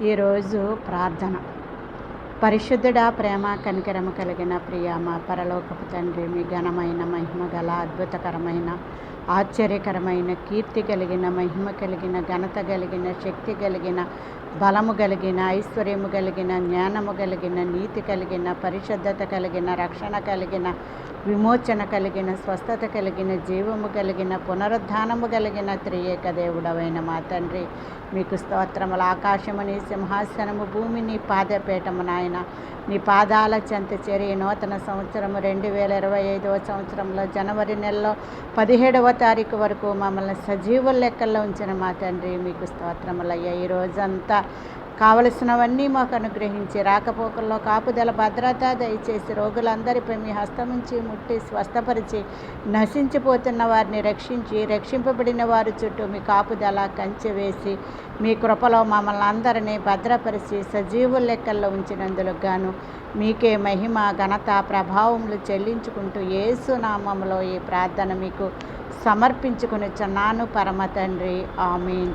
ఈరోజు ప్రార్థన. పరిశుద్ధుడా, ప్రేమ కనికరము కలిగిన ప్రియ మా పరలోకపు తండ్రి, మీ ఘనమైన మహిమ గల అద్భుతకరమైన ఆశ్చర్యకరమైన కీర్తి కలిగిన మహిమ కలిగిన ఘనత కలిగిన శక్తి కలిగిన బలము కలిగిన ఐశ్వర్యము కలిగిన జ్ఞానము కలిగిన నీతి కలిగిన పరిశుద్ధత కలిగిన రక్షణ కలిగిన విమోచన కలిగిన స్వస్థత కలిగిన జీవము కలిగిన పునరుద్ధానము కలిగిన త్రియేక దేవుడవైన మా తండ్రి, మీకు స్తోత్రములు. ఆకాశముని సింహాసనము, భూమిని పాదపీఠము నాయన, నీ పాదాల చెంత చేరి నూతన సంవత్సరము 2025వ సంవత్సరంలో జనవరి నెలలో 17వ తారీఖు వరకు మమ్మల్ని సజీవుల లెక్కల్లో ఉంచిన మా తండ్రి, మీకు స్తోత్రములయ్యా. ఈ రోజంతా కావలసినవన్నీ మాకు అనుగ్రహించి రాకపోకల్లో కాపుదల భద్రత దయచేసి రోగులందరిపై మీ హస్తముంచి ముట్టి స్వస్థపరిచి నశించిపోతున్న వారిని రక్షించి రక్షింపబడిన వారి చుట్టూ మీ కాపుదల కంచె వేసి మీ కృపలో మమ్మల్ని అందరినీ భద్రపరిచి సజీవుల లెక్కల్లో ఉంచినందుకు గాను మీకే మహిమ ఘనత ప్రభావములు చెల్లించుకుంటూ యేసు నామములో ఈ ప్రార్థన మీకు సమర్పించుకొనిచున్నాను పరమ తండ్రి. ఆమేన్.